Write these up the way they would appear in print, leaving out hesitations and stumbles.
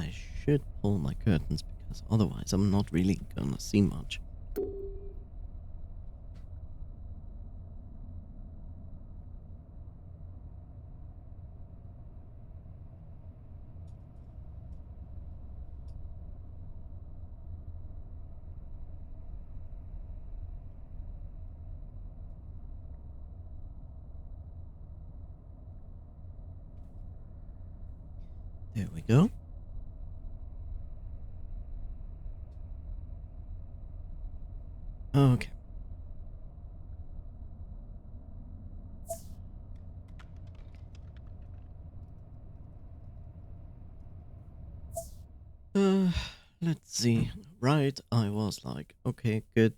I should pull my curtains because otherwise I'm not really gonna see much. There we go. Okay. Let's see. Right, I was like, okay, good,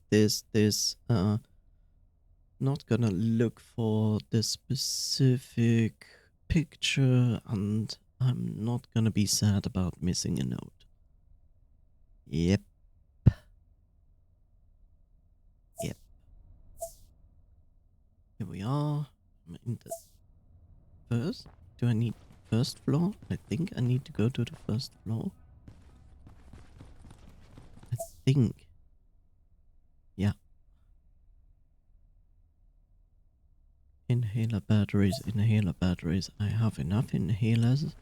not gonna look for the specific picture, and I'm not gonna be sad about missing a note. Yep. Yep. Here we are. I'm in the first. Do I need first floor? I think I need to go to the first floor. I think. Yeah. Inhaler batteries, inhaler batteries. I have enough inhalers.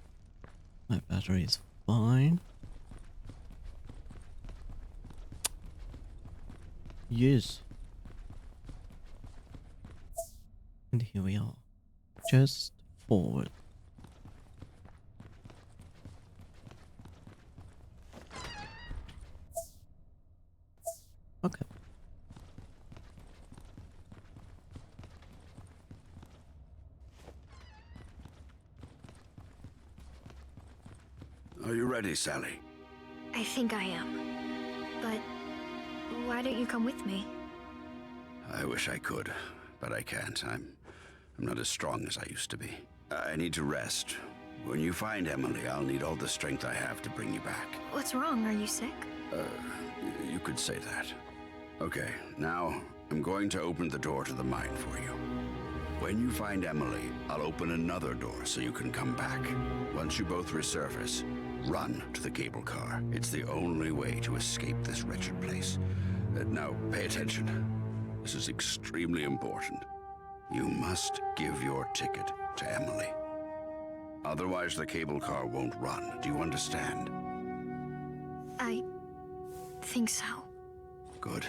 My battery is fine. Yes. And here we are. Just forward. Okay. Are you ready, Sally? I think I am. But why don't you come with me? I wish I could, but I can't. I'm not as strong as I used to be. I need to rest. When you find Emily, I'll need all the strength I have to bring you back. What's wrong? Are you sick? You could say that. Okay, now I'm going to open the door to the mine for you. When you find Emily, I'll open another door so you can come back. Once you both resurface, run to the cable car. It's the only way to escape this wretched place. Now, pay attention. This is extremely important. You must give your ticket to Emily. Otherwise, the cable car won't run. Do you understand? I think so. Good.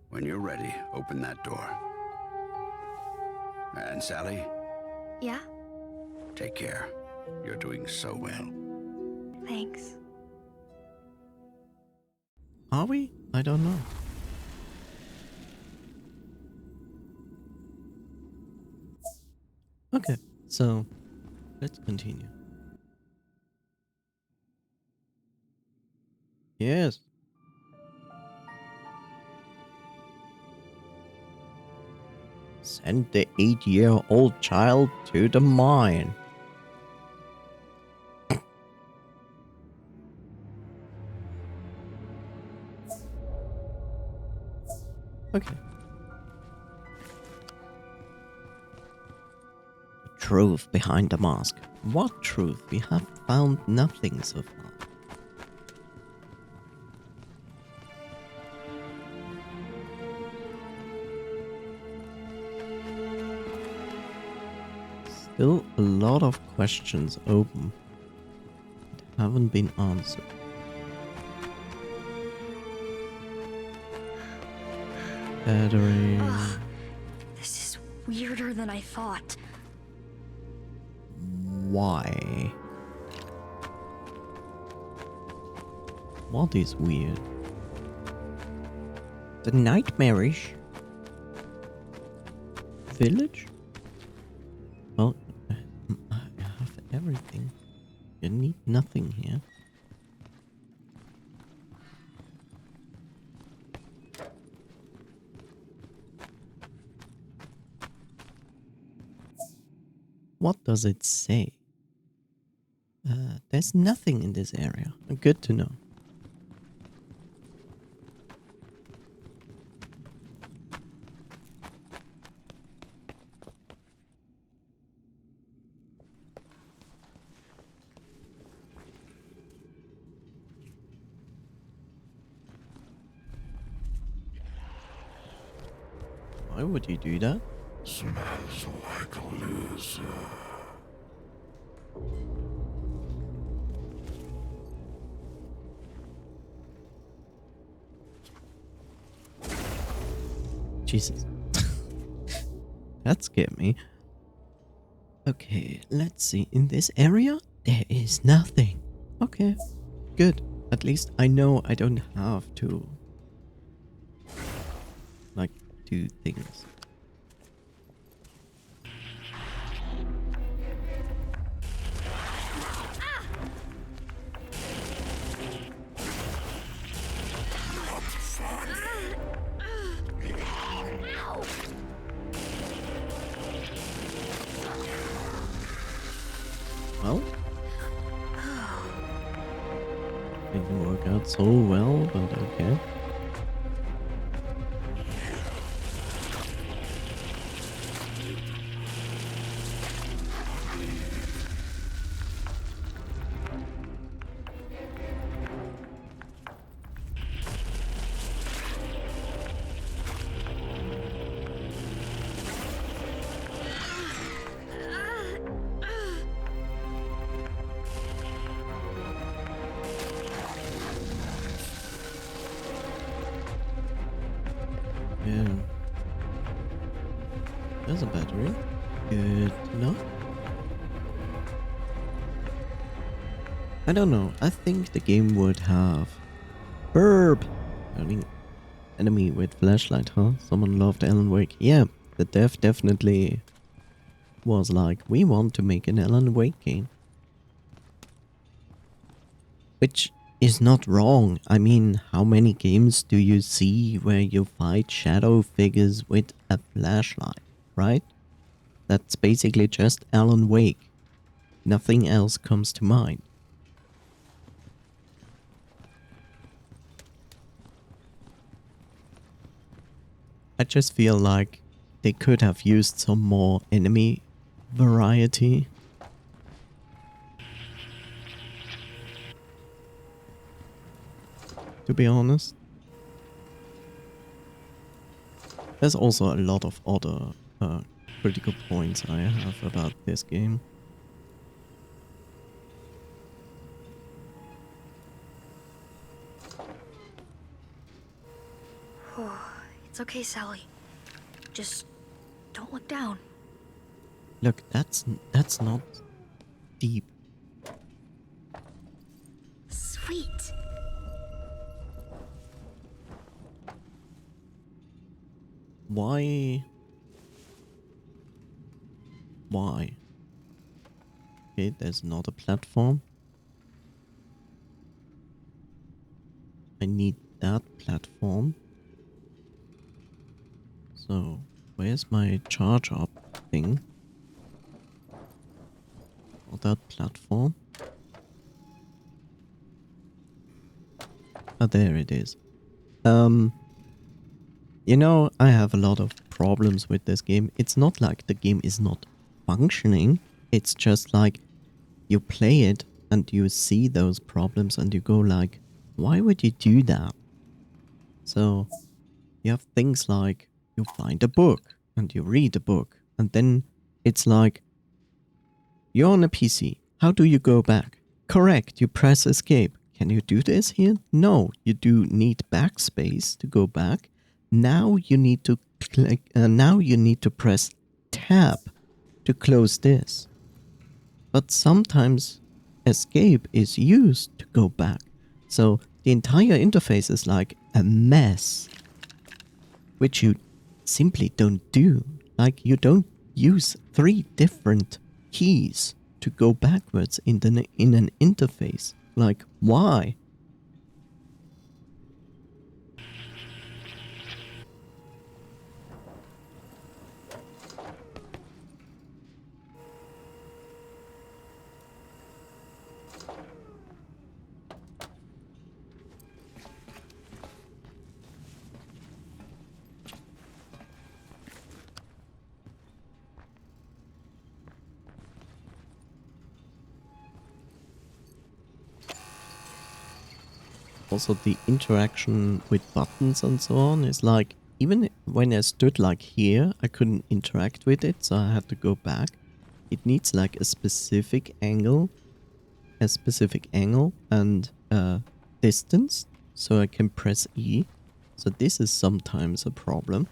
When you're ready, open that door. And Sally? Yeah? Take care. You're doing so well. Thanks. Are we? I don't know. Okay, so let's continue. Yes. Send the 8-year-old child to the mine. Okay. The truth behind the mask. What truth? We have found nothing so far. Still a lot of questions open that haven't been answered. Battery. Ugh, this is weirder than I thought. Why? What is weird? The nightmarish village? Well, I have everything. You need nothing here. What does it say? There's nothing in this area. Good to know. Why would you do that? Smells like a lizard. Jesus. That scared me. Okay, let's see. In this area, there is nothing. Okay, good. At least I know I don't have to, like, do things. Well, didn't work out so well, but okay. Yeah. There's a battery. Good enough. I don't know. I think the game would have burp. Enemy with flashlight, huh? Someone loved Alan Wake. Yeah, the dev definitely was like, we want to make an Alan Wake game. Which is not wrong. I mean, how many games do you see where you fight shadow figures with a flashlight, right? That's basically just Alan Wake. Nothing else comes to mind. I just feel like they could have used some more enemy variety. To be honest. There's also a lot of other critical points I have about this game. It's okay, Sally. Just don't look down. Look, that's not deep. Sweet. Why? Why? Okay, there's not a platform. I need that platform. So, where's my charge up thing? Or that platform? Ah, there it is. You know, I have a lot of problems with this game. It's not like the game is not functioning. It's just like you play it and you see those problems and you go like, why would you do that? So you have things like you find a book and you read a book and then it's like, you're on a PC. How do you go back? Correct, you press escape. Can you do this here? No, you do need backspace to go back. Now you need to click. Now you need to press tab to close this. But sometimes escape is used to go back. So the entire interface is like a mess, which you simply don't do. Like you don't use 3 different keys to go backwards in an interface. Like, why? Also, the interaction with buttons and so on is like, even when I stood like here, I couldn't interact with it, so I had to go back. It needs like a specific angle and distance, so I can press E. So this is sometimes a problem.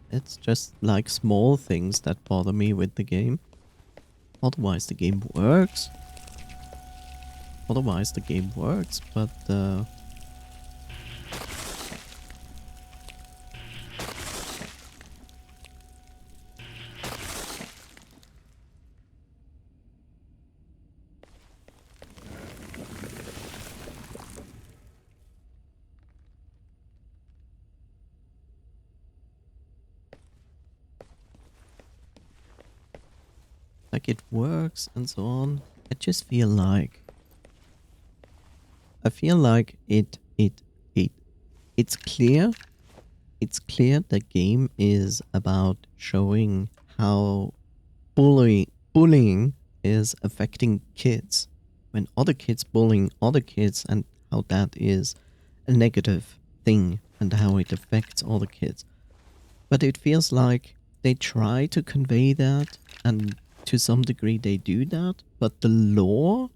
It's just like small things that bother me with the game. Otherwise the game works. But like it works and so on. I just feel like it's clear. It's clear the game is about showing how bullying is affecting kids. When other kids bullying other kids, and how that is a negative thing and how it affects other kids. But it feels like they try to convey that, and to some degree they do that, but the lore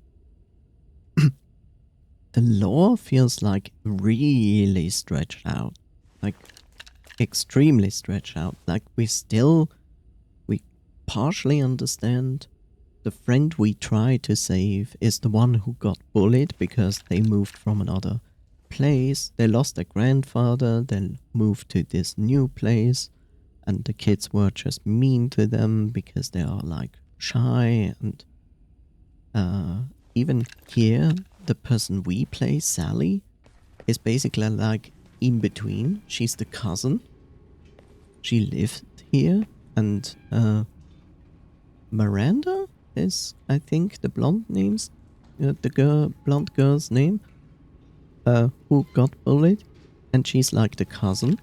feels like really stretched out. Like extremely stretched out. Like we partially understand the friend we try to save is the one who got bullied because they moved from another place. They lost their grandfather, then moved to this new place, and the kids were just mean to them because they are like shy. And even here, the person we play, Sally, is basically like in between. She's the cousin. She lived here, and Miranda is, I think, the blonde blonde girl's name, who got bullied, and she's like the cousin,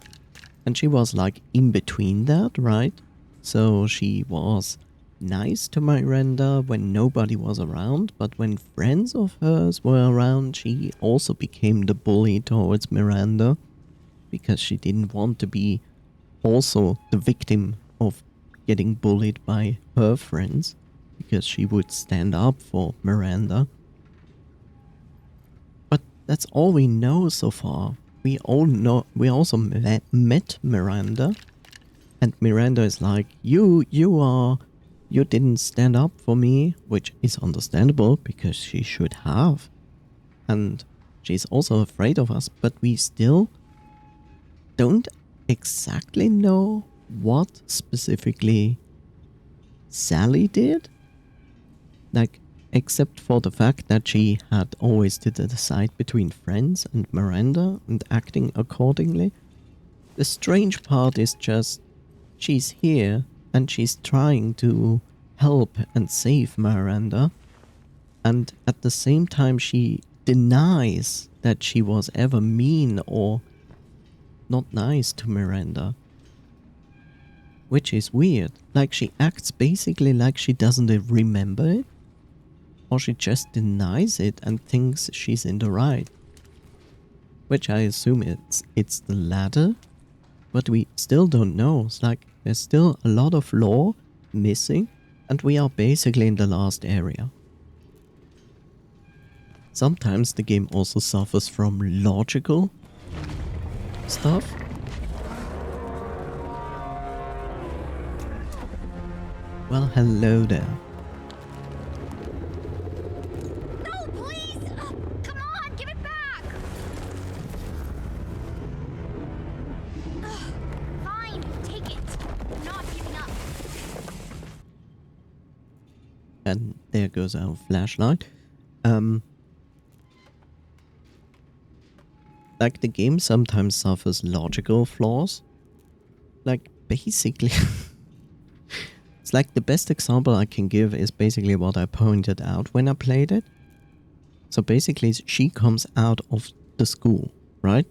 and she was like in between that, right? So she was nice to Miranda when nobody was around, but when friends of hers were around, she also became the bully towards Miranda, because she didn't want to be also the victim of getting bullied by her friends, because she would stand up for Miranda. But that's all we know so far. We also met Miranda, and Miranda is like, you didn't stand up for me, which is understandable because she should have. And she's also afraid of us, but we still don't exactly know what specifically Sally did. Like, except for the fact that she had always to decide between friends and Miranda and acting accordingly. The strange part is just she's here and she's trying to help and save Miranda, and at the same time she denies that she was ever mean or not nice to Miranda. Which is weird. Like, she acts basically like she doesn't remember it, or she just denies it and thinks she's in the right. Which I assume it's the latter, but we still don't know. It's like there's still a lot of lore missing, and we are basically in the last area. Sometimes the game also suffers from logical stuff. Well, hello there. No, please! Come on, give it back! Fine, take it. I'm not giving up. And there goes our flashlight. Like, the game sometimes suffers logical flaws. Like, basically... It's like the best example I can give is basically what I pointed out when I played it. So basically, she comes out of the school, right?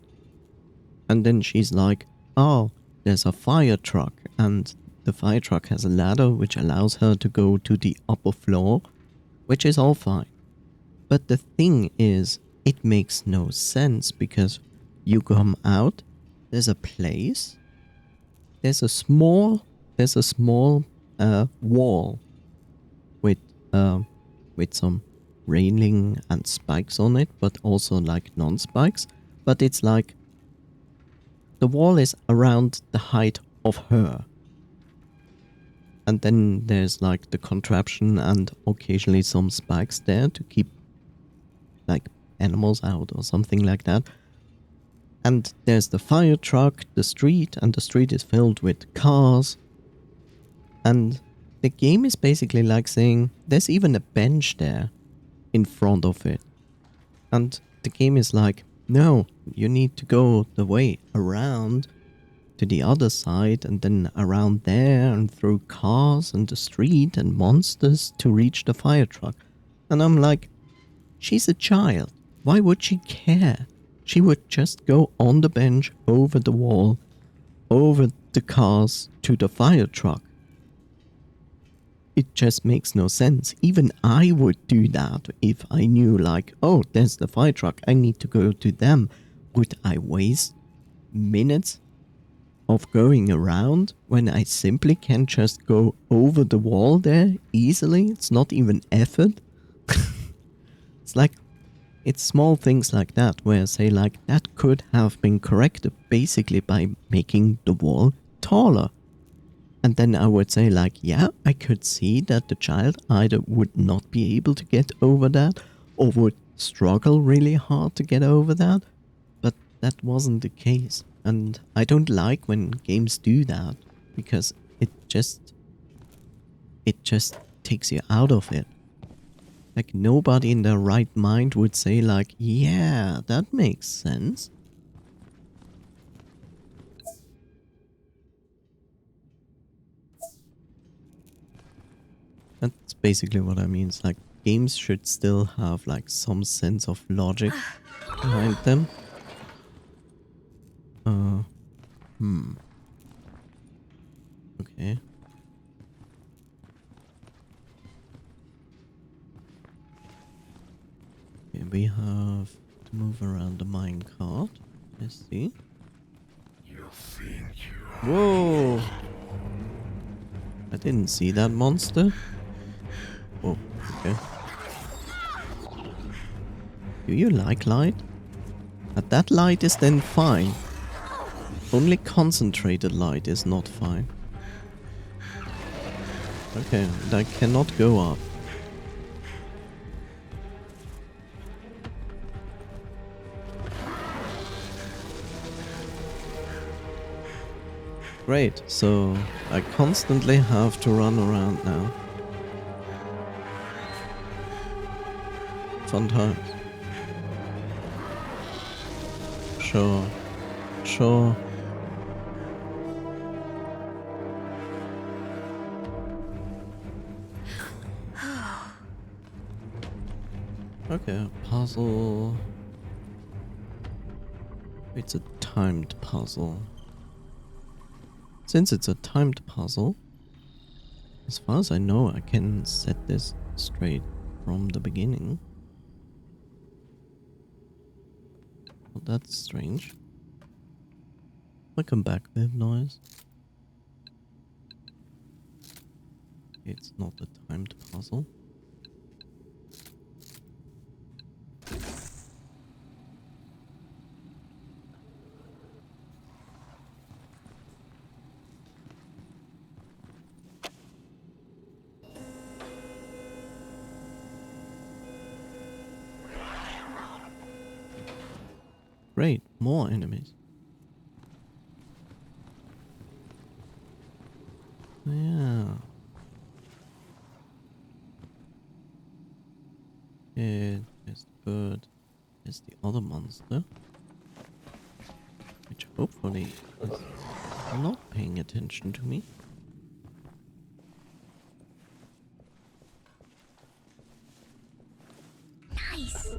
And then she's like, oh, there's a fire truck and the fire truck has a ladder which allows her to go to the upper floor, which is all fine. But the thing is, it makes no sense because you come out, there's a place, there's a small wall with some railing and spikes on it, but also like non-spikes. But it's like the wall is around the height of her. And then there's like the contraption and occasionally some spikes there to keep like animals out or something like that. And there's the fire truck, the street, and the street is filled with cars. And the game is basically like saying there's even a bench there in front of it. And the game is like, no, you need to go the way around to the other side and then around there and through cars and the street and monsters to reach the fire truck. And I'm like, she's a child. Why would she care? She would just go on the bench, over the wall, over the cars to the fire truck. It just makes no sense. Even I would do that if I knew like, oh, there's the fire truck, I need to go to them. Would I waste minutes of going around when I simply can just go over the wall there easily? It's not even effort. It's like, it's small things like that where I say like, that could have been corrected basically by making the wall taller. And then I would say like, yeah, I could see that the child either would not be able to get over that or would struggle really hard to get over that. But that wasn't the case. And I don't like when games do that because it just takes you out of it. Like nobody in their right mind would say like, yeah, that makes sense. That's basically what I mean. It's like games should still have like some sense of logic behind them. Okay. Okay, we have to move around the minecart. Let's see. You think you Whoa! I didn't see that monster. Oh, okay. Do you like light? But that light is then fine. Only concentrated light is not fine. Okay, that cannot go up. Great, so I constantly have to run around now. Fun times. Sure. Sure. Okay, puzzle. It's a timed puzzle. Since it's a timed puzzle, as far as I know, I can set this straight from the beginning. Well, that's strange. Welcome back, bit noise. It's not a timed puzzle. Great, more enemies. Yeah. It is good. Is the other monster, which hopefully is not paying attention to me. Nice.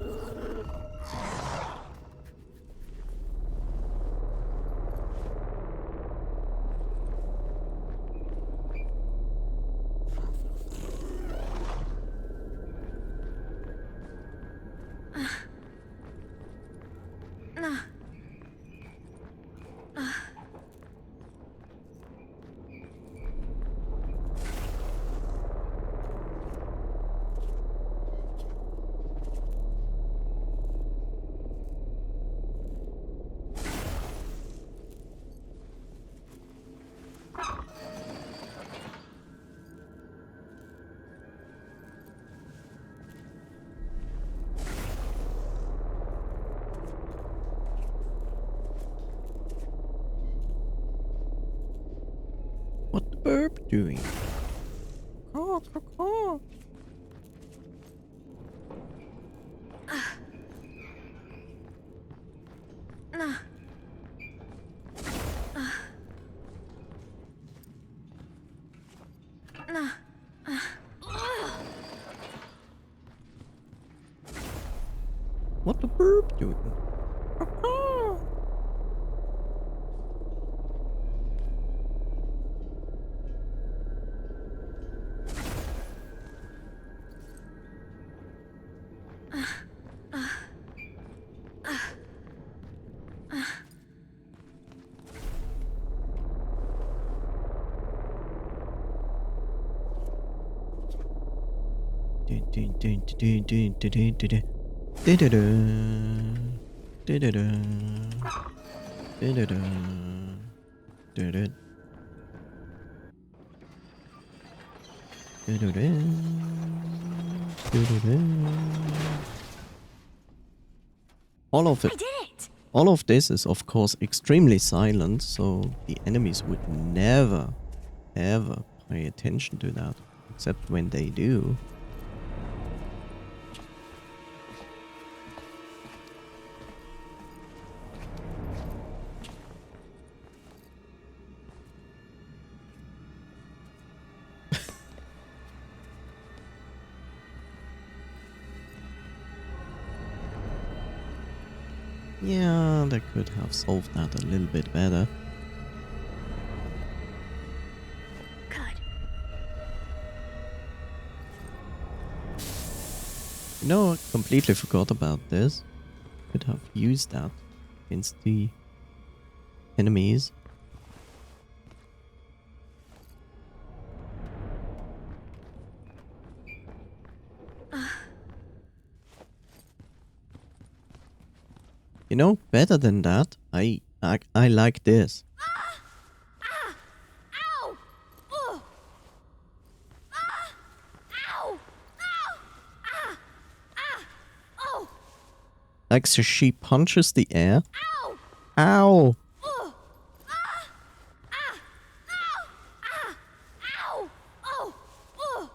the burp doing? Caw, caw, caw. What the burp doing? All of it. I did it! All of this is of course extremely silent, so the enemies would never, ever pay attention to that, except when they do. Yeah, they could have solved that a little bit better. Good. You know, I completely forgot about this. Could have used that against the enemies. You know, better than that, I like this. Ow! Ugh! Ow! Oh! Like, so she punches the air. Ow! Ow! Ugh! Ow! Oh! Ugh!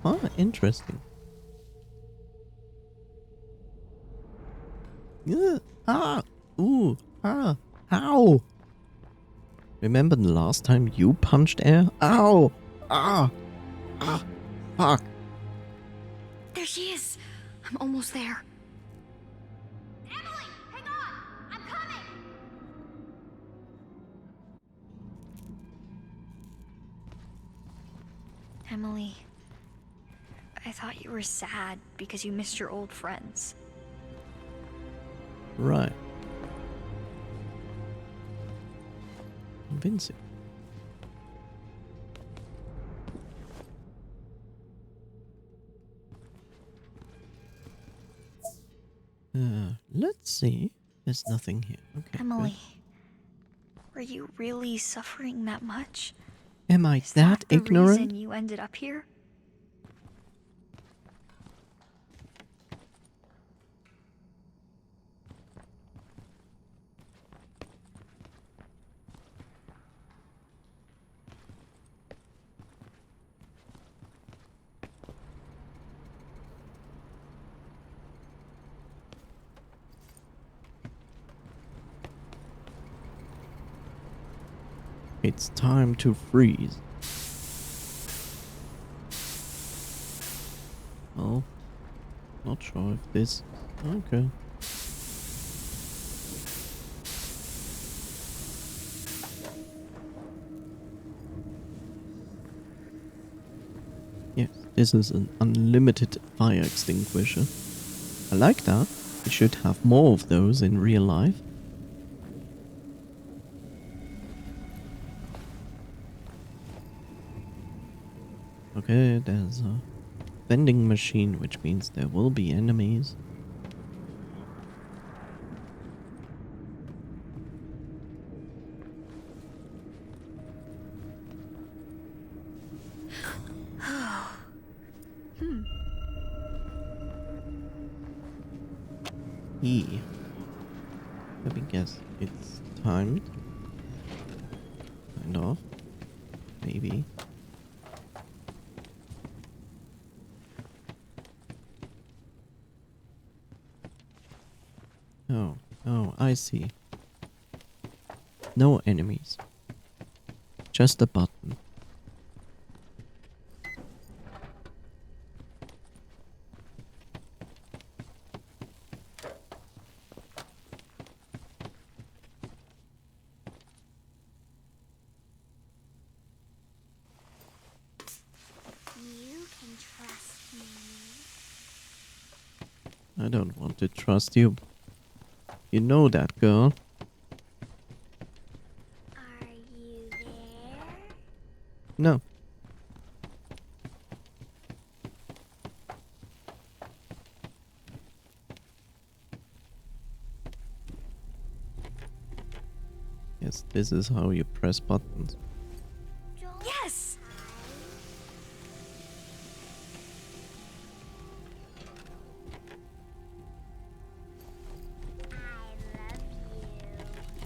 Ah, interesting. Yeah. Ah! Ooh! Ah! Ow! Remember the last time you punched air? Ow! Ah! Ah! Fuck! There she is. I'm almost there. Emily, hang on. I'm coming. Emily, I thought you were sad because you missed your old friends. Right. Convincing. Let's see. There's nothing here. Okay. Emily, were you really suffering that much? Good. Am I Is that the ignorant? reason you ended up here? It's time to freeze. Oh, not sure if this. Okay. Yes, this is an unlimited fire extinguisher. I like that. We should have more of those in real life. Okay, there's a vending machine, which means there will be enemies. key. Let me guess. It's timed. Kind of. Maybe. Oh, oh, I see. No enemies. Just a button. You can trust me. I don't want to trust you. You know that, girl. Are you there? No. Yes, this is how you press buttons. Yes!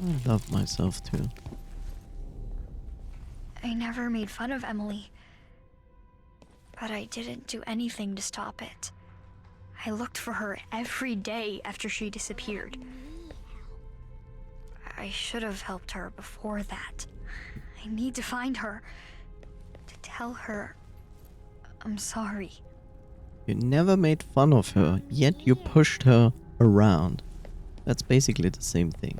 I love myself too. I never made fun of Emily, but I didn't do anything to stop it. I looked for her every day after she disappeared. I should have helped her before that. I need to find her, to tell her I'm sorry. You never made fun of her, yet you pushed her around. That's basically the same thing.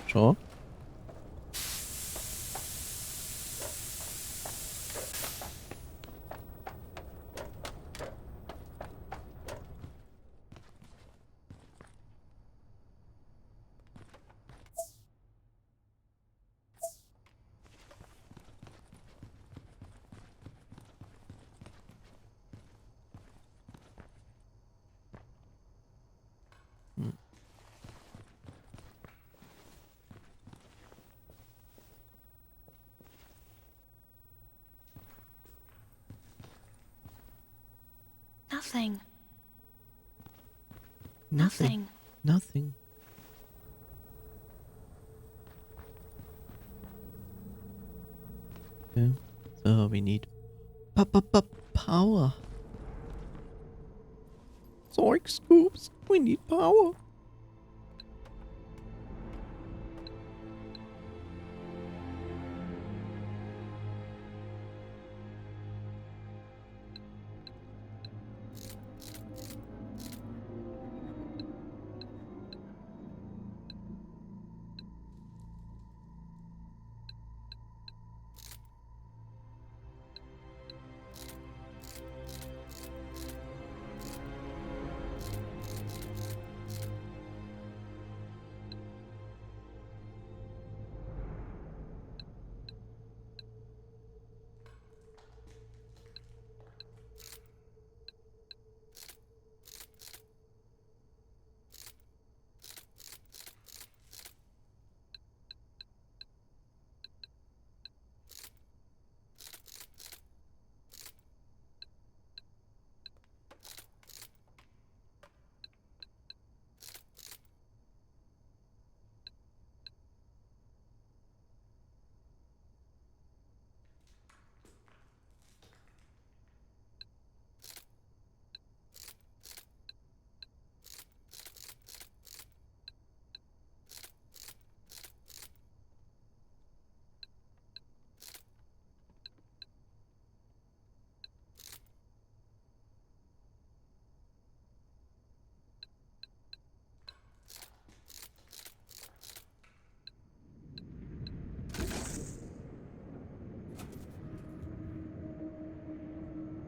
Sure. Nothing. Nothing. Nothing. Yeah. So we need power. Zoink scoops. We need power.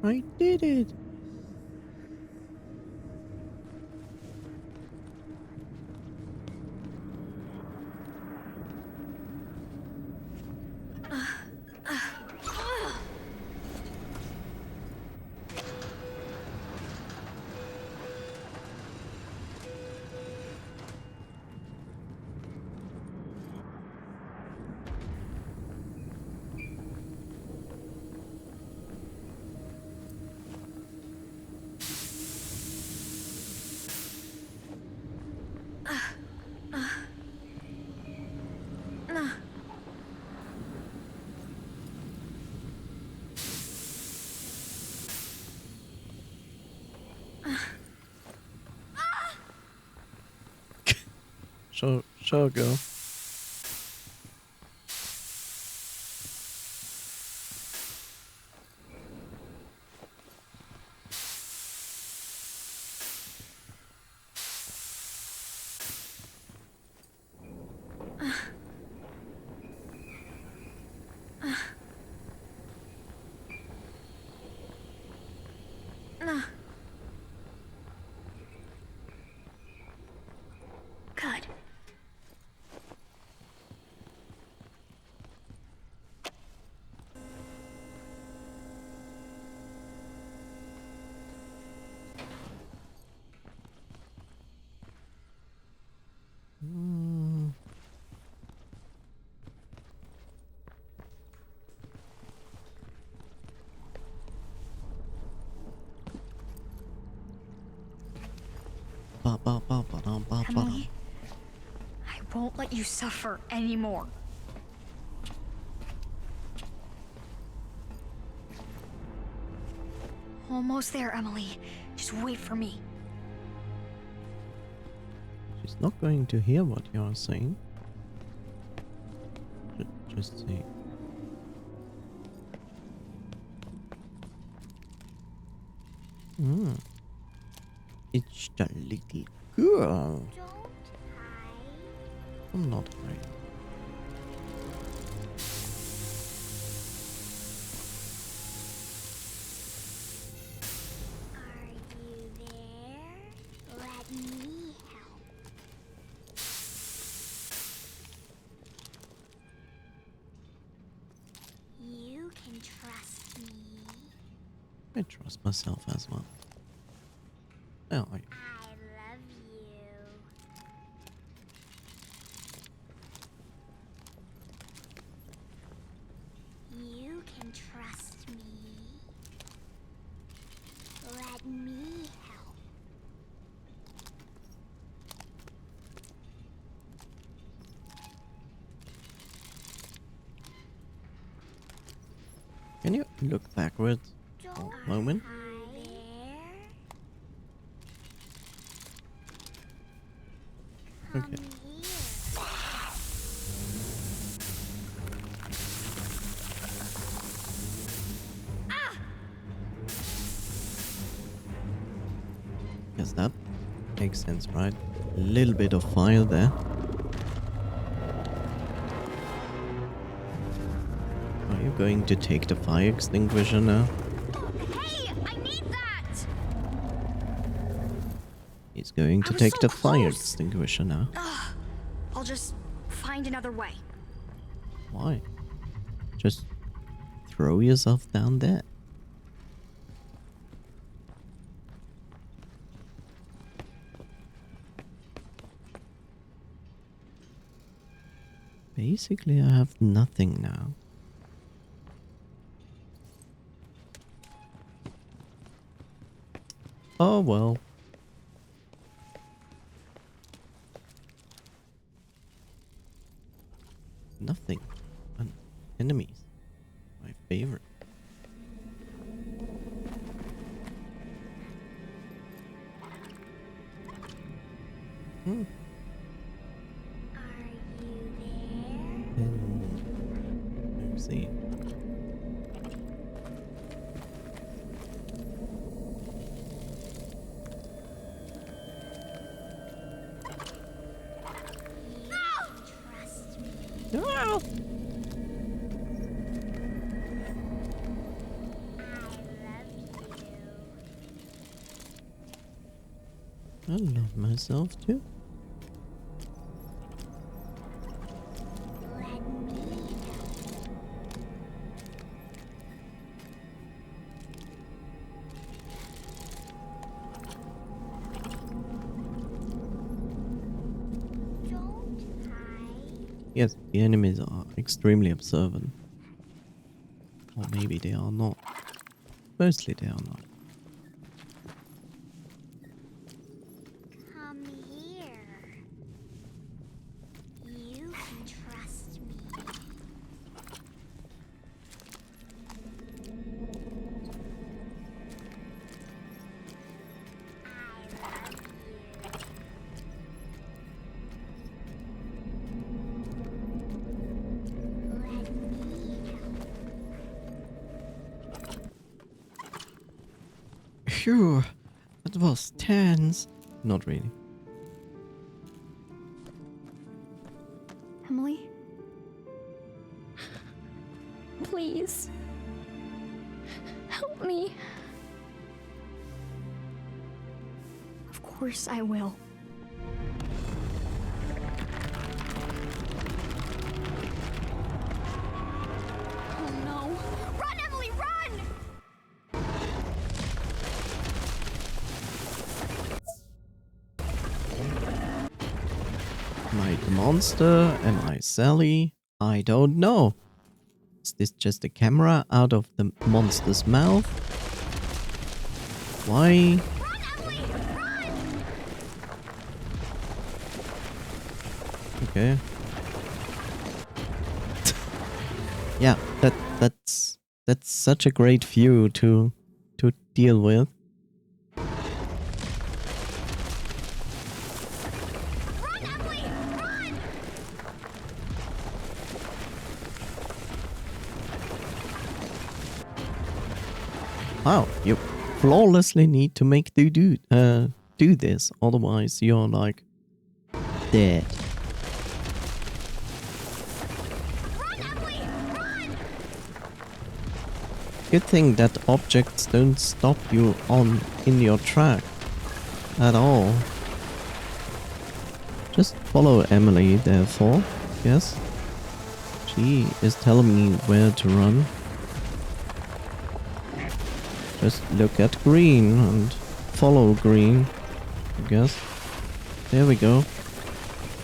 I did it. Sure, girl. Good. Mm. Ba, ba, ba, ba, dum, ba, ba, dum. Emily, I won't let you suffer anymore. Almost there, Emily. Just wait for me. She's not going to hear what you're saying. Just say. Hmm. It's the little girl. Don't hide. I'm not hiding. Are you there? Let me help. You can trust me. I trust myself as well. Oh, I love you. You can trust me. Let me help. can you look backwards for Don't a moment? hide. Come Okay. here. Yes, that makes sense, right? A little bit of fire there. Are you going to take the fire extinguisher now? Hey, I need that! He's going to was take so the fire close. extinguisher now. I'll just find another way. Why? Just throw yourself down there. Basically, I have nothing now. Oh well. Nothing. And enemies. My favorite. Hmm. Are you there? Let's see. Trust me. Ah! I love you. I love myself too. Let me help. Don't hide. Yes, the enemies are extremely observant. Or maybe they are not. Mostly they are not. Come here. You can trust me. I love you. Phew, that was tense. Not really. Emily? Please. Help me. Of course I will. Oh no. Run, Emily, run! Am I the monster? Am I Sally? I don't know. Is this just a camera out of the monster's mouth? Why? Run, Emily! Run! Okay. Yeah, that's such a great view to deal with. Run, Emily! Run! Wow, you flawlessly need to make do this, otherwise you're like dead. Run, Emily! Run! Good thing that objects don't stop you in your track at all. Just follow Emily, therefore, yes. She is telling me where to run. Just look at green and follow green, I guess. There we go.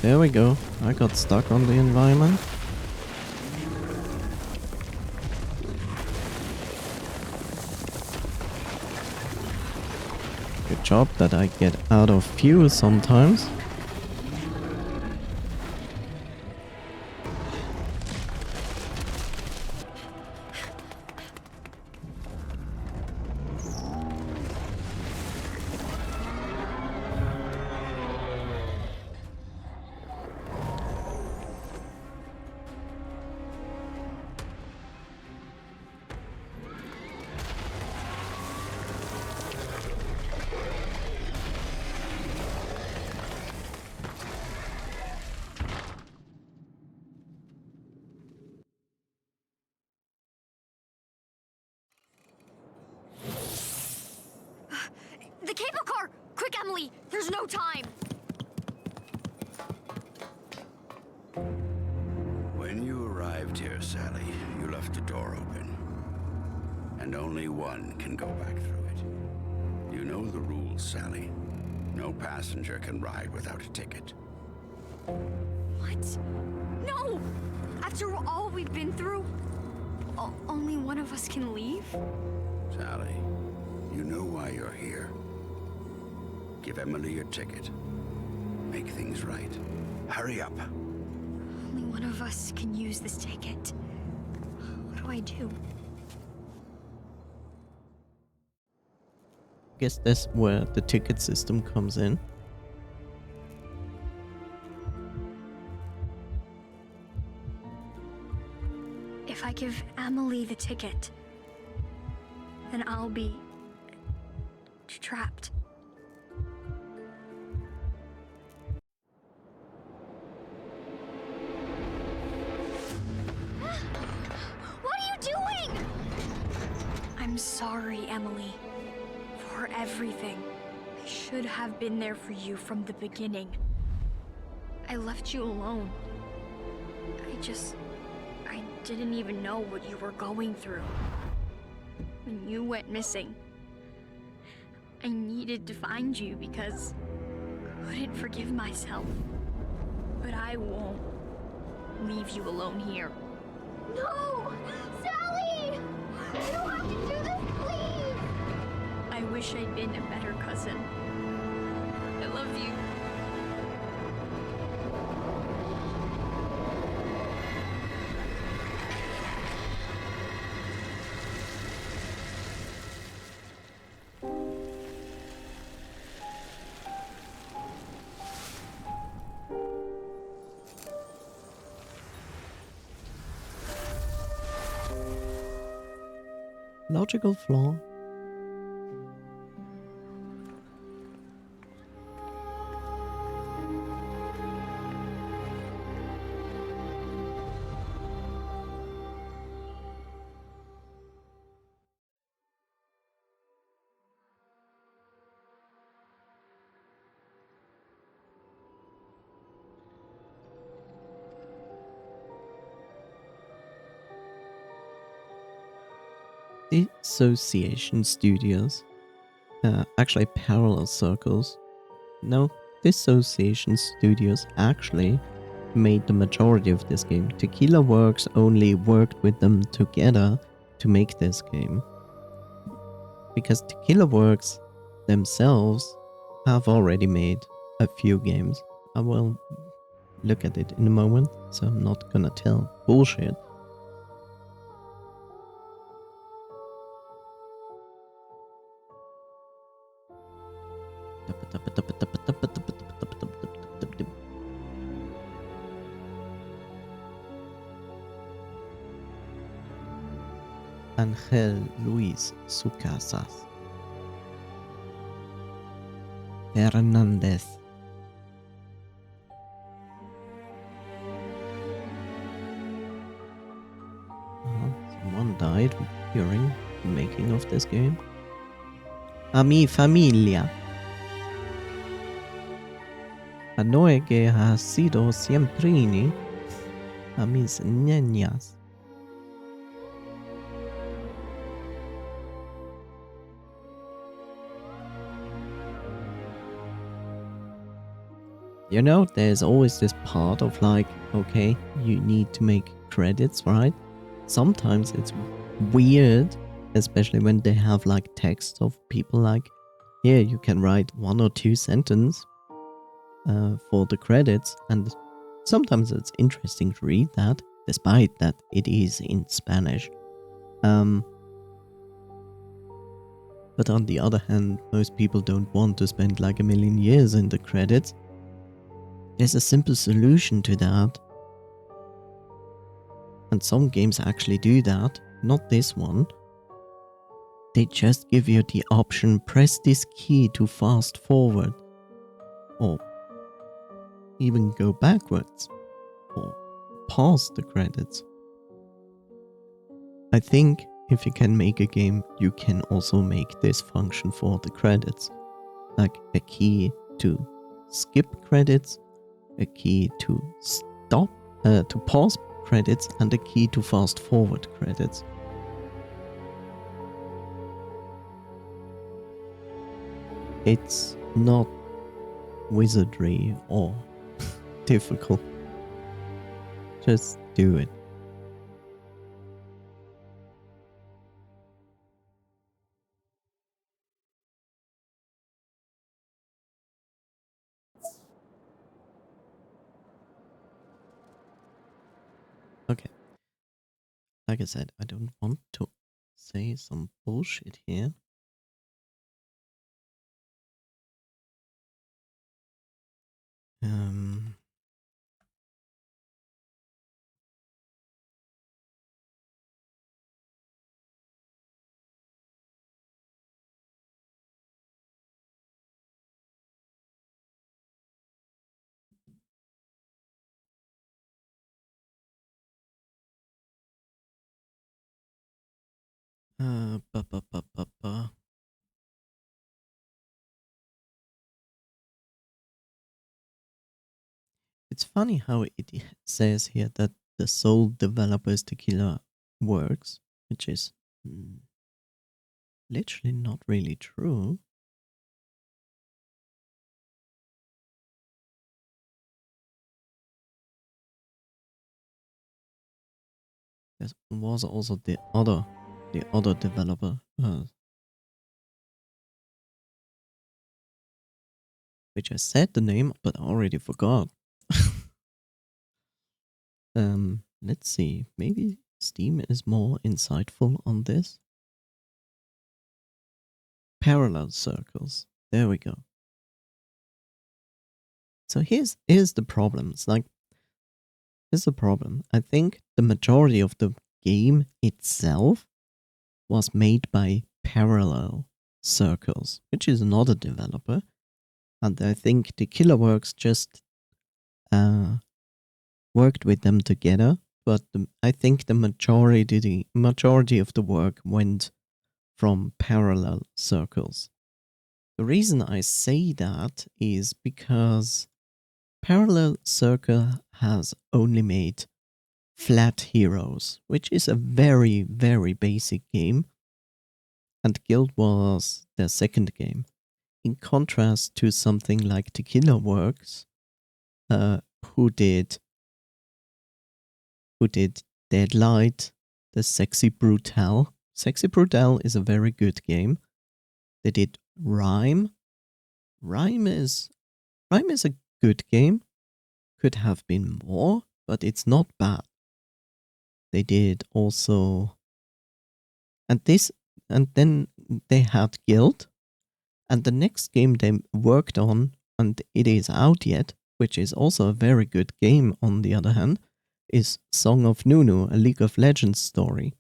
There we go. I got stuck on the environment. Good job that I get out of view sometimes. The cable car! Quick, Emily! There's no time! When you arrived here, Sally, you left the door open. And only one can go back through it. You know the rules, Sally. No passenger can ride without a ticket. What? No! After all we've been through, only one of us can leave? Sally, you know why you're here. Give Emily your ticket. Make things right. Hurry up. Only one of us can use this ticket. What do I do? Guess that's where the ticket system comes in. If I give Emily the ticket, then I'll be trapped. What are you doing? I'm sorry, Emily, for everything. I should have been there for you from the beginning. I left you alone. I didn't even know what you were going through. When you went missing, I needed to find you because I couldn't forgive myself. But I won't leave you alone here. No! Sally! You don't have to do this, please! I wish I'd been a better cousin. I love you. Logical flaw. Dissociation Studios, actually Parallel Circles. No, Dissociation Studios actually made the majority of this game. Tequila Works only worked with them together to make this game. Because Tequila Works themselves have already made a few games. I will look at it in a moment, so I'm not gonna tell bullshit. Ángel Luis Sucasas. Hernández. Someone died during the making of this game. A mi familia. A Noé que ha sido siempre a mis niñas. You know, there's always this part of like, okay, you need to make credits, right? Sometimes it's weird, especially when they have like text of people like, here you can write 1 or 2 sentences for the credits, and sometimes it's interesting to read that, despite that it is in Spanish. But on the other hand, most people don't want to spend like a million years in the credits. There's a simple solution to that. And some games actually do that, not this one. They just give you the option, press this key to fast forward. Or even go backwards. Or pause the credits. I think if you can make a game, you can also make this function for the credits. Like a key to skip credits, a key to stop, to pause credits, and a key to fast forward credits. It's not wizardry or difficult. Just do it. Okay. Like I said, I don't want to say some bullshit here. Ba, ba, ba, ba, ba. It's funny how it says here that the sole developer is Tequila Works, which is literally not really true. There was also the other developer, which I said the name, but I already forgot. Let's see. Maybe Steam is more insightful on this. Parallel circles. There we go. So here's the problem. It's like, here's the problem. I think the majority of the game itself was made by Parallel Circles, which is another developer. And I think the Killerworks just worked with them together. But I think the majority of the work went from Parallel Circles. The reason I say that is because Parallel Circle has only made Flat Heroes, which is a very, very basic game. And Gylt was their second game. In contrast to something like Tequila Works, who did Deadlight, the Sexy Brutale. Sexy Brutale is a very good game. They did Rhyme. Rhyme is a good game. Could have been more, but it's not bad. They did also, and then they had Gylt, and the next game they worked on, and it is out yet, which is also a very good game on the other hand, is Song of Nunu, a League of Legends story.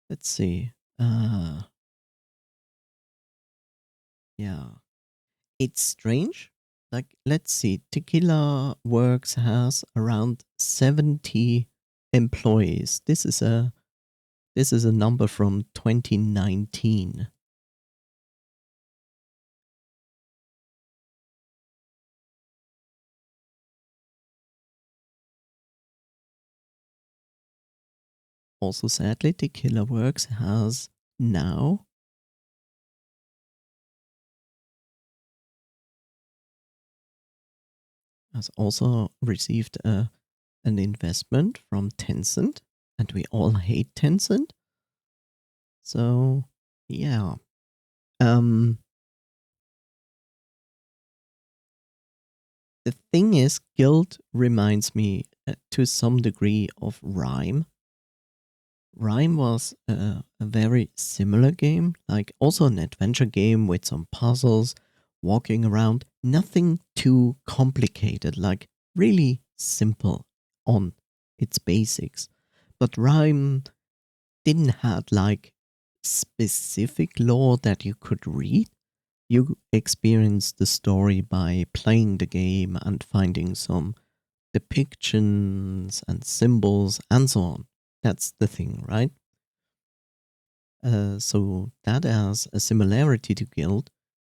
Let's see. Yeah. It's strange. Like, let's see. Tequila Works has around 70 employees. This is a number from 2019. Also, sadly, Tequila Works has now also received an investment from Tencent, and we all hate Tencent. So, yeah. The thing is, Gylt reminds me to some degree of Rhyme. Rhyme was a very similar game, like also an adventure game with some puzzles, walking around, nothing too complicated, like really simple on its basics. But Rhyme didn't have like specific lore that you could read. You experience the story by playing the game and finding some depictions and symbols and so on. That's the thing, right? So that has a similarity to Gylt.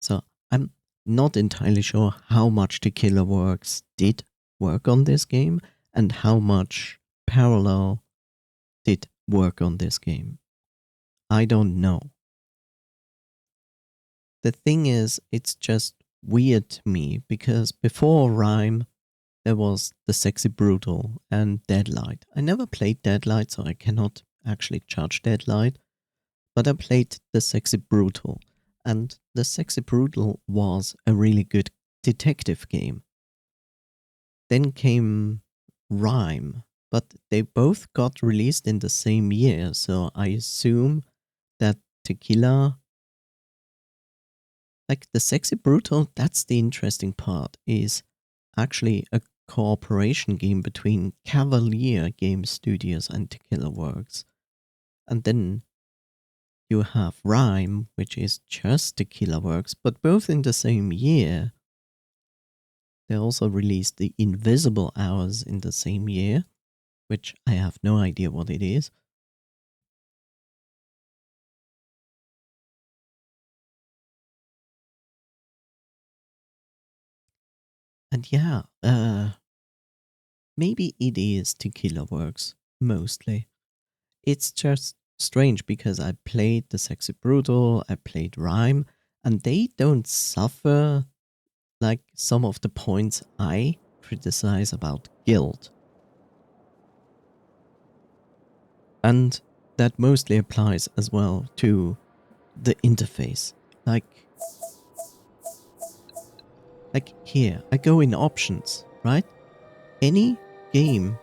So I'm not entirely sure how much Tequila Works did work on this game and how much Parallel did work on this game. I don't know. The thing is, it's just weird to me because before Rhyme, there was the Sexy Brutal and Deadlight. I never played Deadlight, so I cannot actually judge Deadlight, but I played the Sexy Brutal, and the Sexy Brutal was a really good detective game. Then came Rhyme, but they both got released in the same year, so I assume that Tequila, like the Sexy Brutal, that's the interesting part, is actually a cooperation game between Cavalier Game Studios and Tequila Works. And then you have Rhyme, which is just Tequila Works, but both in the same year. They also released the Invisible Hours in the same year, which I have no idea what it is. And yeah, maybe it is Tequila Works, mostly. It's just strange because I played the Sexy Brutal, I played Rhyme, and they don't suffer like some of the points I criticize about Gylt. And that mostly applies as well to the interface. Like here, I go in options, right? Any game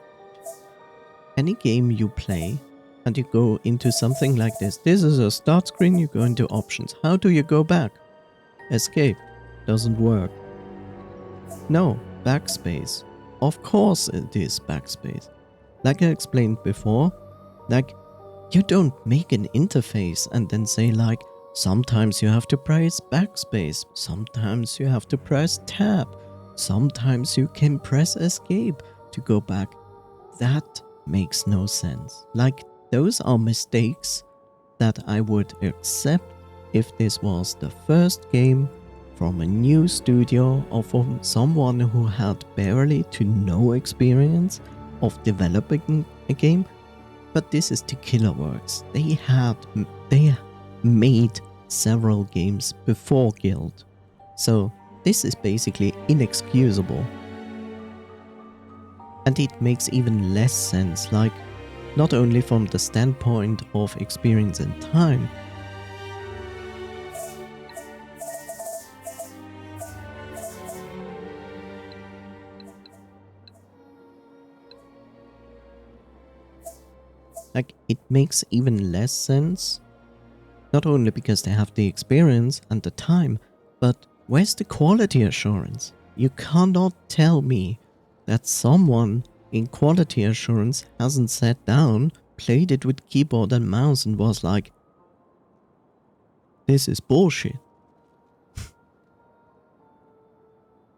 you play and you go into something like this. This is a start screen, you go into options. How do you go back? Escape. Doesn't work. No, backspace. Of course it is backspace. Like I explained before, like you don't make an interface and then say like, sometimes you have to press backspace, sometimes you have to press tab, sometimes you can press escape to go back. That makes no sense. Like, those are mistakes that I would accept if this was the first game from a new studio or from someone who had barely to no experience of developing a game, but this is Tequila Works. They made several games before Gylt, so this is basically inexcusable. And it makes even less sense, like, not only from the standpoint of experience and time, like, it makes even less sense, not only because they have the experience and the time, but where's the quality assurance? You cannot tell me that someone in quality assurance hasn't sat down, played it with keyboard and mouse and was like, this is bullshit.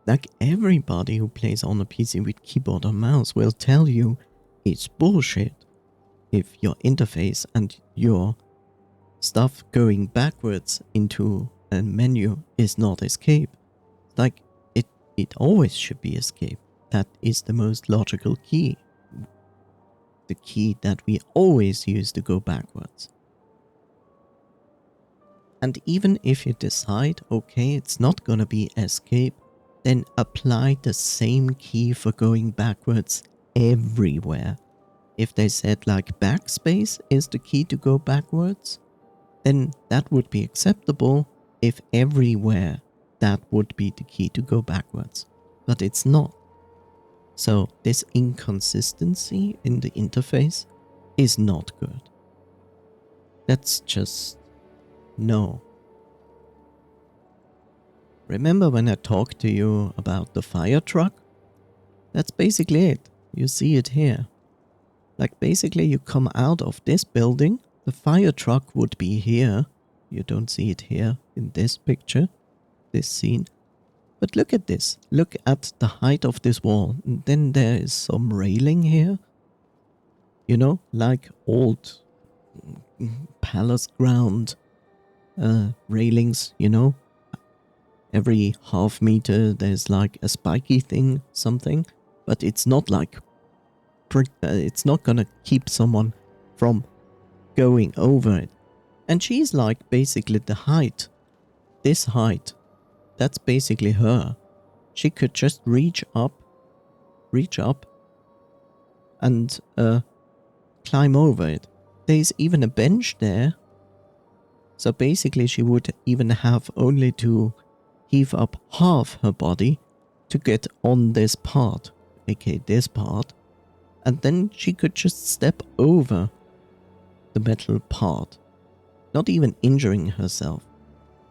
Like, everybody who plays on a PC with keyboard or mouse will tell you it's bullshit if your interface and your stuff going backwards into a menu is not escape. Like, it always should be escape. That is the most logical key. The key that we always use to go backwards. And even if you decide, okay, it's not gonna be escape, then apply the same key for going backwards everywhere. If they said like backspace is the key to go backwards, then that would be acceptable if everywhere that would be the key to go backwards. But it's not. So this inconsistency in the interface is not good. That's just no. Remember when I talked to you about the fire truck? That's basically it. You see it here. Like, basically you come out of this building, the fire truck would be here. You don't see it here in this picture, this scene. But look at this. Look at the height of this wall. And then there is some railing here. You know, like old palace ground railings, you know. Every half meter there's like a spiky thing, something. But it's not like... it's not gonna keep someone from going over it. And she's like basically the height. This height. That's basically her. She could just reach up and climb over it. There's even a bench there. So basically she would even have only to heave up half her body to get on this part, aka this part. And then she could just step over the metal part, not even injuring herself.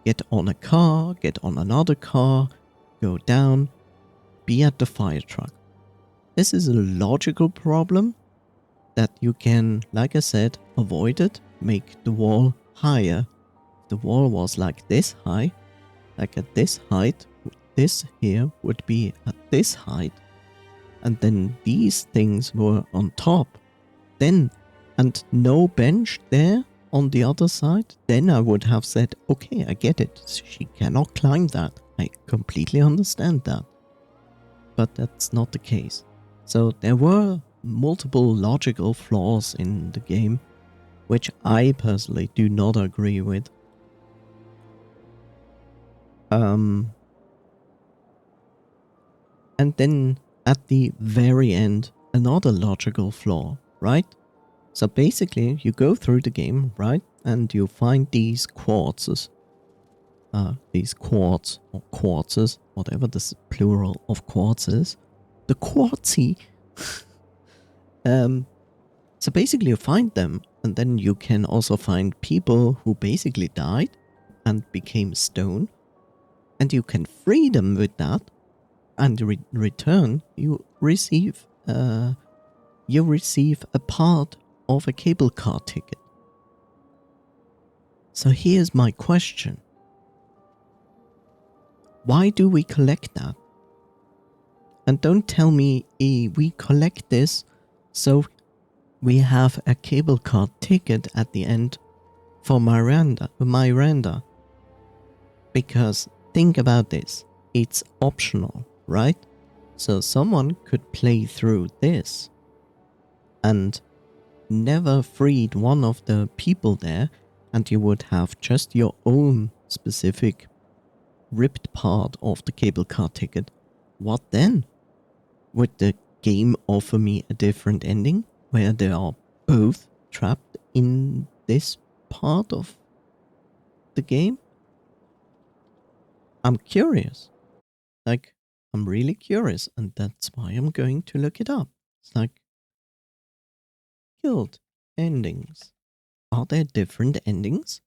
Get on a car, get on another car, go down, be at the fire truck. This is a logical problem that you can, like I said, avoid it, make the wall higher. The wall was like this high, like at this height, this here would be at this height, and then these things were on top. Then, and no bench there on the other side, then I would have said, okay, I get it. She cannot climb that. I completely understand that. But that's not the case. So there were multiple logical flaws in the game, which I personally do not agree with. And then at the very end, another logical flaw, right? So basically, you go through the game, right? And you find these quartzes. These quartz, or quartzes, whatever the plural of quartz is. The quartzy. So basically you find them, and then you can also find people who basically died and became stone. And you can free them with that. And in return, you receive a part of a cable car ticket. So here's my question. Why do we collect that? And don't tell me we collect this so we have a cable car ticket at the end for Miranda. Because think about this. It's optional, right? So someone could play through this and never freed one of the people there, and you would have just your own specific ripped part of the cable car ticket. What then? Would the game offer me a different ending where they are both trapped in this part of the game? I'm curious. Like, I'm really curious, and that's why I'm going to look it up. It's like, Gylt endings. Are there different endings?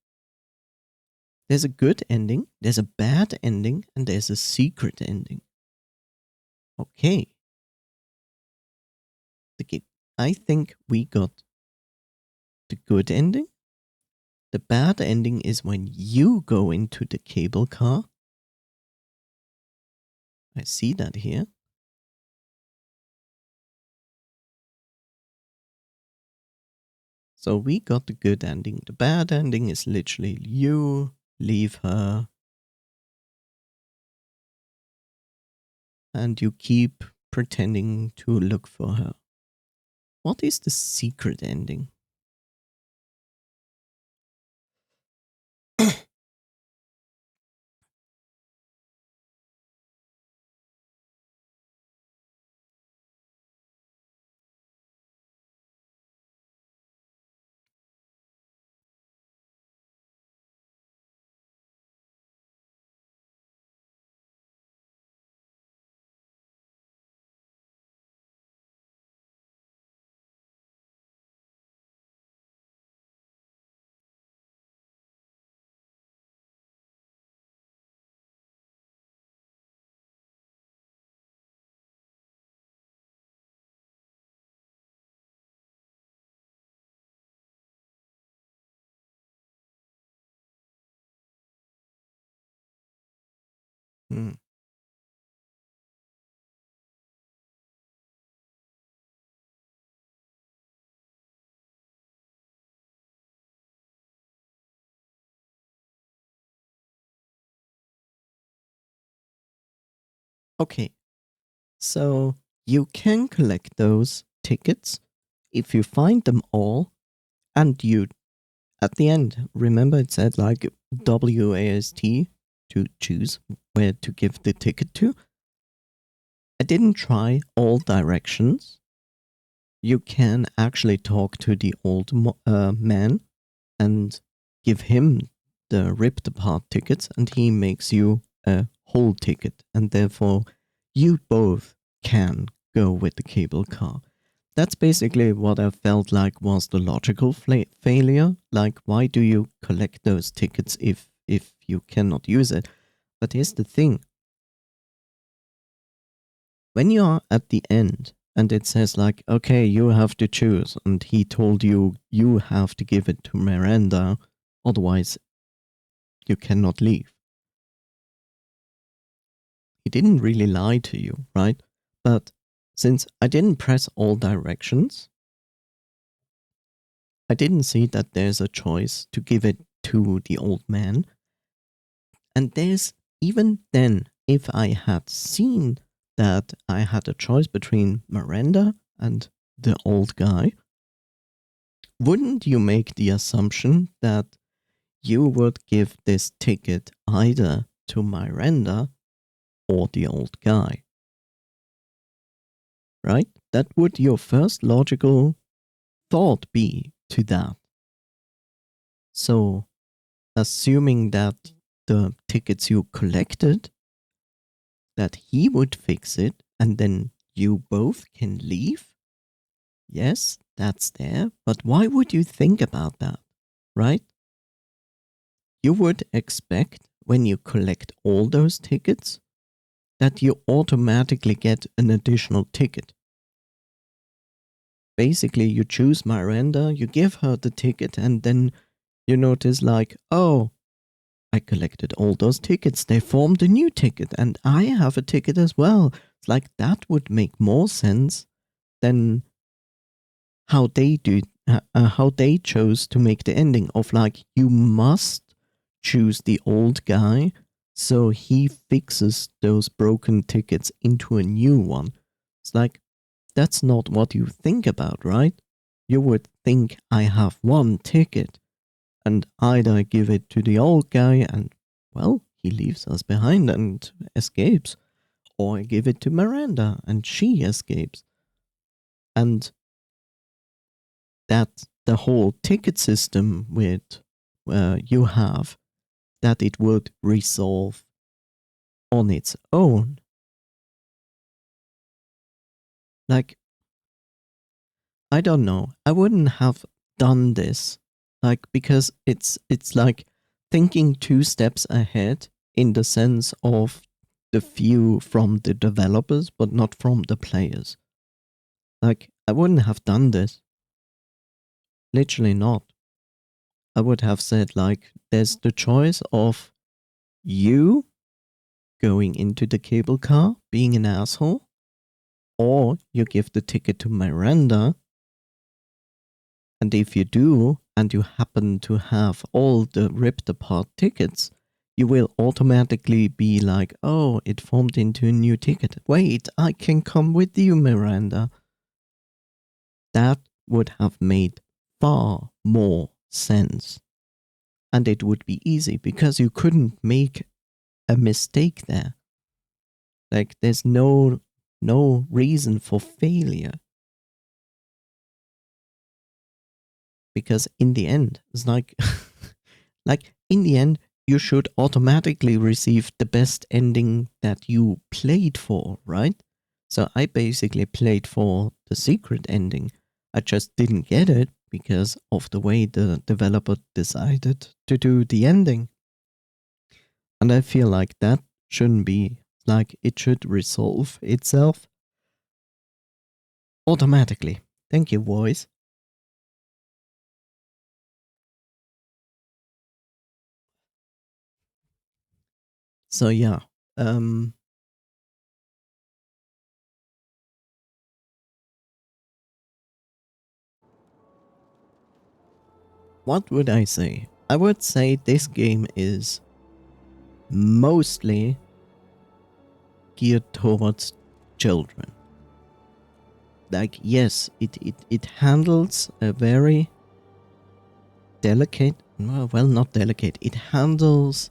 There's a good ending, there's a bad ending, and there's a secret ending. Okay. I think we got the good ending. The bad ending is when you go into the cable car. I see that here. So we got the good ending. The bad ending is literally you leave her and you keep pretending to look for her. What is the secret ending? Hmm. Okay, so you can collect those tickets if you find them all, and you, at the end, remember it said like WAST to choose where to give the ticket to. I didn't try all directions. You can actually talk to the old man and give him the ripped apart tickets, and he makes you a whole ticket, and therefore you both can go with the cable car. That's basically what I felt like was the logical failure. Like, why do you collect those tickets if you cannot use it? But here's the thing. When you are at the end and it says like, okay, you have to choose, and he told you you have to give it to Miranda, otherwise you cannot leave. He didn't really lie to you, right? But since I didn't press all directions, I didn't see that there's a choice to give it to the old man. And there's, even then, if I had seen that I had a choice between Miranda and the old guy, wouldn't you make the assumption that you would give this ticket either to Miranda or the old guy? Right? That would your first logical thought be to that. So, assuming that the tickets you collected, that he would fix it and then you both can leave? Yes, that's there, but why would you think about that, right? You would expect when you collect all those tickets that you automatically get an additional ticket. Basically, you choose Miranda, you give her the ticket, and then you notice like, oh, I collected all those tickets. They formed a new ticket, and I have a ticket as well. It's like that would make more sense than how they chose to make the ending of like, you must choose the old guy So he fixes those broken tickets into a new one. It's like, that's not what you think about, right? You would think I have one ticket and either give it to the old guy and, well, he leaves us behind and escapes, or I give it to Miranda and she escapes. And that the whole ticket system with you have, that it would resolve on its own. Like, I don't know. I wouldn't have done this. Like, because it's like thinking two steps ahead in the sense of the view from the developers, but not from the players. Like, I wouldn't have done this. Literally not. I would have said, like, there's the choice of you going into the cable car, being an asshole, or you give the ticket to Miranda. And if you do, and you happen to have all the ripped apart tickets, you will automatically be like, oh, it formed into a new ticket. Wait, I can come with you, Miranda. That would have made far more sense. And it would be easy because you couldn't make a mistake there. Like, there's no reason for failure. Because in the end, it's like, like in the end, you should automatically receive the best ending that you played for, right? So I basically played for the secret ending. I just didn't get it because of the way the developer decided to do the ending. And I feel like that shouldn't be, like, it should resolve itself automatically. Thank you, voice. So yeah, what would I say? I would say this game is mostly geared towards children. Like, yes, it handles a very delicate, well, not delicate, it handles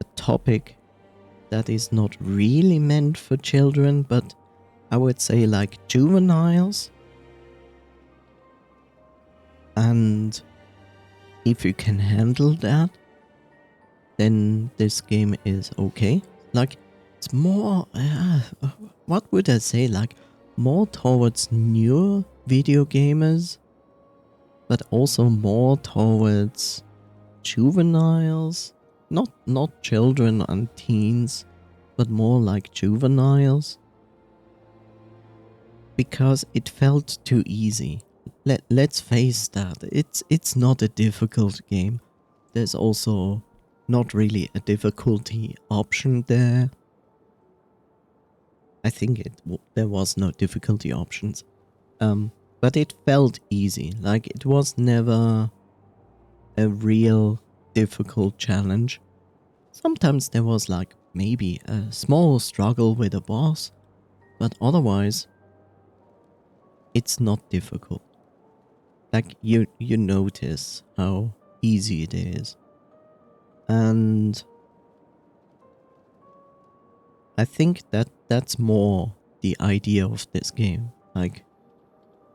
a topic that is not really meant for children, but I would say like juveniles. And if you can handle that, then this game is okay. Like, it's more, what would I say, like, more towards newer video gamers, but also more towards juveniles. Not children and teens, but more like juveniles. Because it felt too easy. Let's face that. It's not a difficult game. There's also not really a difficulty option there. I think there was no difficulty options. But it felt easy. Like, it was never a real difficult challenge. Sometimes there was like maybe a small struggle with a boss, but otherwise it's not difficult. Like, you notice how easy it is. And I think that's more the idea of this game. Like,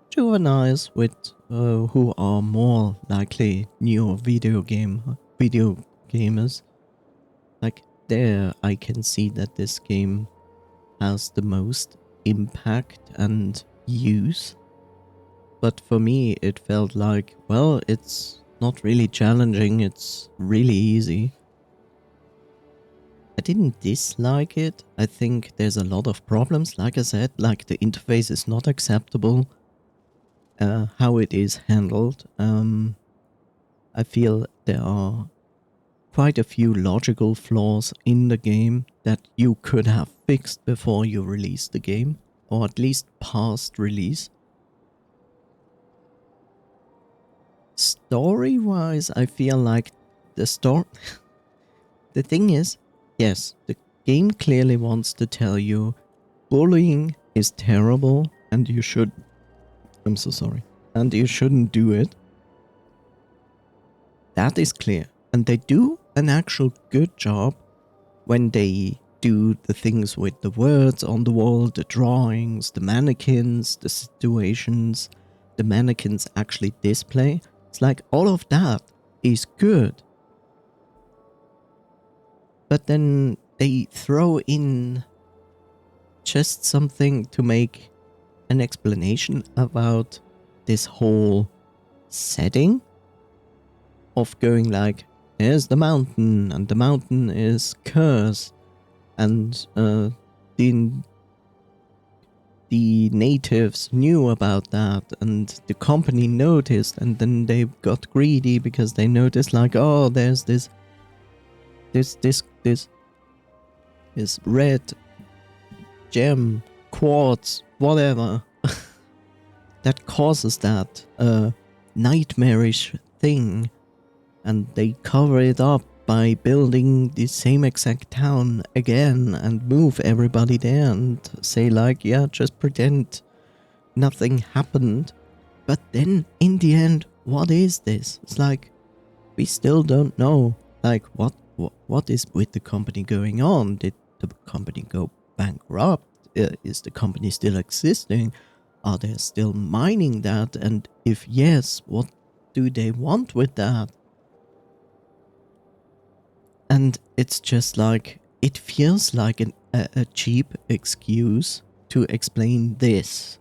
juveniles with who are more likely new video gamers. Like, there I can see that this game has the most impact and use. But for me, it felt like, well, it's not really challenging, it's really easy. I didn't dislike it. I think there's a lot of problems, like I said, like the interface is not acceptable. How it is handled. I feel there are quite a few logical flaws in the game that you could have fixed before you released the game, or at least past release. Story-wise, I feel like the thing is, yes, the game clearly wants to tell you bullying is terrible and you should... I'm so sorry. And you shouldn't do it. That is clear. And they do an actual good job when they do the things with the words on the wall, the drawings, the mannequins, the situations the mannequins actually display. It's like all of that is good. But then they throw in just something to make an explanation about this whole setting of going like, here's the mountain, and the mountain is cursed, and the natives knew about that, and the company noticed, and then they got greedy because they noticed like, oh, there's this red gem, quartz, whatever, that causes that nightmarish thing, and they cover it up by building the same exact town again and move everybody there and say like, yeah, just pretend nothing happened. But then in the end, what is this? It's like, we still don't know. Like, what is with the company going on? Did the company go bankrupt? Is the company still existing? Are they still mining that? And if yes, what do they want with that? And it's just like, it feels like a cheap excuse to explain this,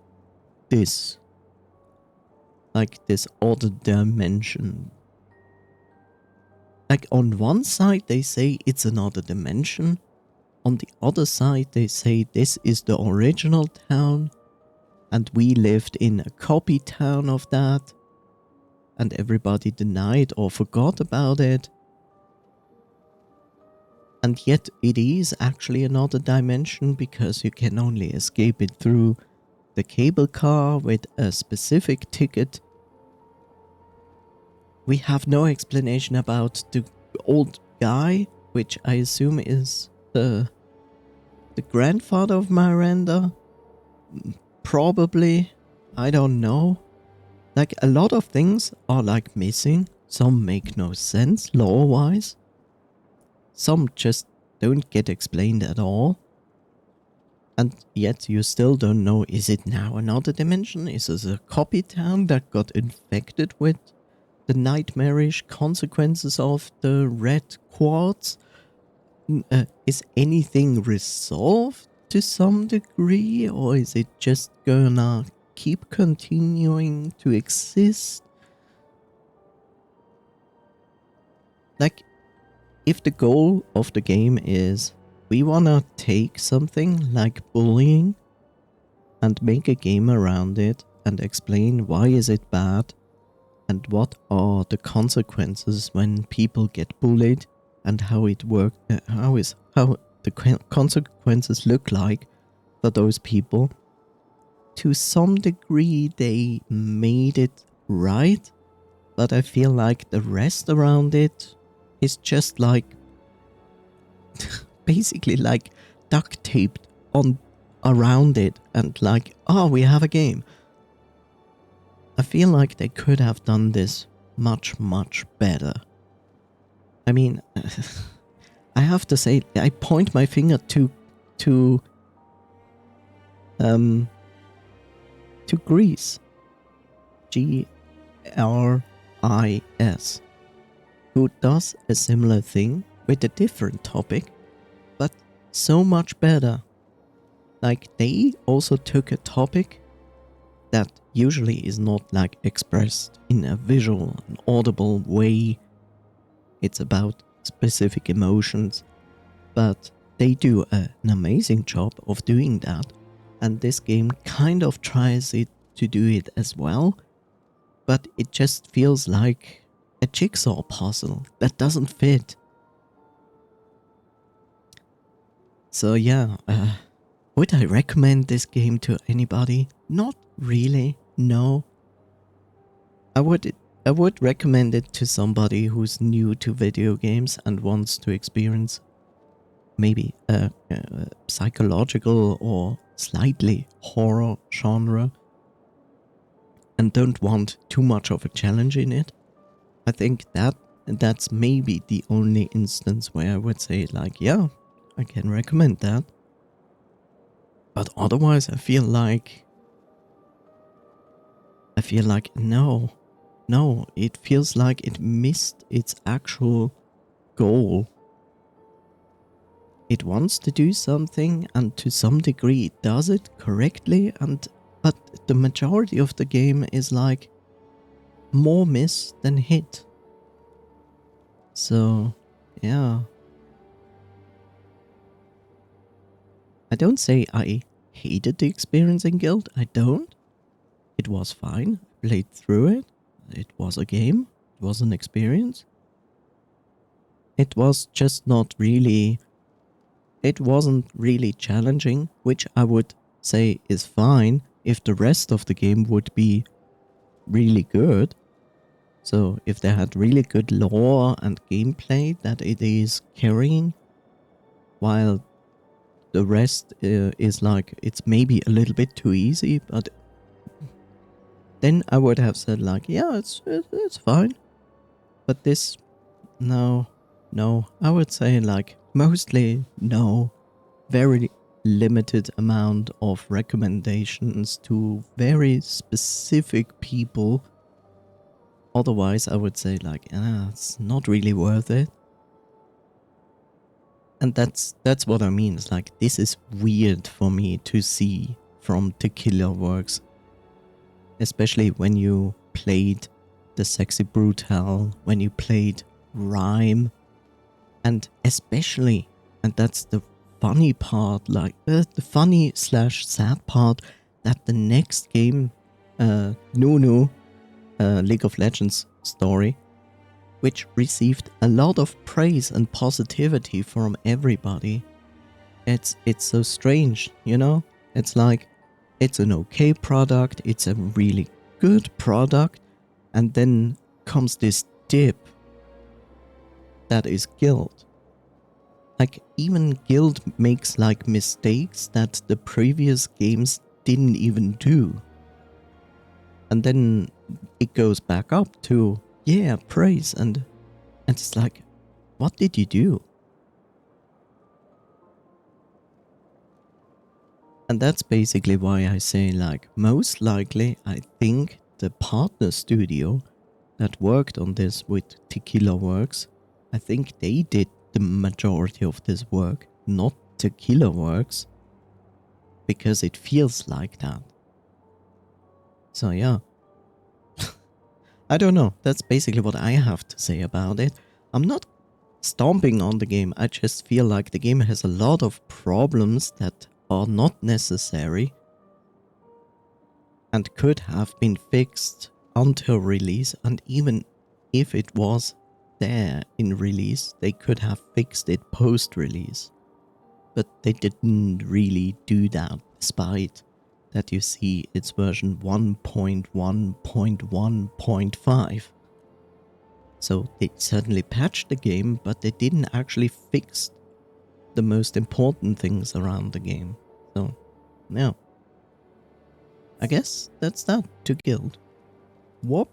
like this other dimension. Like on one side they say it's another dimension, on the other side they say this is the original town, and we lived in a copy town of that, and everybody denied or forgot about it. And yet it is actually another dimension because you can only escape it through the cable car with a specific ticket. We have no explanation about the old guy, which I assume is the grandfather of Miranda. Probably. I don't know. Like, a lot of things are like missing. Some make no sense lore-wise. Some just don't get explained at all. And yet you still don't know, is it now another dimension? Is this a copy town that got infected with the nightmarish consequences of the red quartz? Is anything resolved to some degree? Or is it just gonna keep continuing to exist? Like, if the goal of the game is we wanna take something like bullying and make a game around it and explain why is it bad and what are the consequences when people get bullied and how it works, how the consequences look like for those people, to some degree they made it right, but I feel like the rest around it is just like basically like duct taped on around it and like, oh, we have a game. I feel like they could have done this much, much better. I mean, I have to say, I point my finger to Greece. G-R-I-S. Who does a similar thing with a different topic, but so much better. Like, they also took a topic that usually is not like expressed in a visual and audible way. It's about specific emotions, but they do an amazing job of doing that, and this game kind of tries to do it as well, but it just feels like a jigsaw puzzle that doesn't fit. So yeah, would I recommend this game to anybody? Not really, no. I would recommend it to somebody who's new to video games and wants to experience maybe a psychological or slightly horror genre and don't want too much of a challenge in it, I think that's maybe the only instance where I would say like, yeah, I can recommend that. But otherwise I feel like no, it feels like it missed its actual goal. It wants to do something, and to some degree it does it correctly, but the majority of the game is like more miss than hit. So, yeah. I don't say I hated the experience in Guild, I don't. It was fine, I played through it, it was a game, it was an experience. It was just not really... It wasn't really challenging, which I would say is fine if the rest of the game would be really good. So if they had really good lore and gameplay that it is carrying, while the rest is like, it's maybe a little bit too easy, but then I would have said like, yeah, it's fine. But this, no, I would say like mostly no. Very limited amount of recommendations to very specific people. Otherwise, I would say like, it's not really worth it. And that's what I mean. It's like, this is weird for me to see from Tequila Works. Especially when you played the Sexy Brutal, when you played Rhyme, and especially, and that's the funny part, like the funny / sad part, that the next game, Nunu, League of Legends story, which received a lot of praise and positivity from everybody. It's so strange, you know? It's like, it's an okay product, it's a really good product, and then comes this dip that is Gylt. Like, even Gylt makes like mistakes that the previous games didn't even do. And then it goes back up to, yeah, praise, and it's like, what did you do? And that's basically why I say like, most likely I think the partner studio that worked on this with Tequila Works, I think they did the majority of this work, not Tequila Works, because it feels like that. So yeah. I don't know, that's basically what I have to say about it. I'm not stomping on the game, I just feel like the game has a lot of problems that are not necessary and could have been fixed until release, and even if it was there in release, they could have fixed it post-release. But they didn't really do that, despite that you see it's version 1.1.1.5. So they certainly patched the game, but they didn't actually fix the most important things around the game. So, yeah. I guess that's that to Guild. Whoop.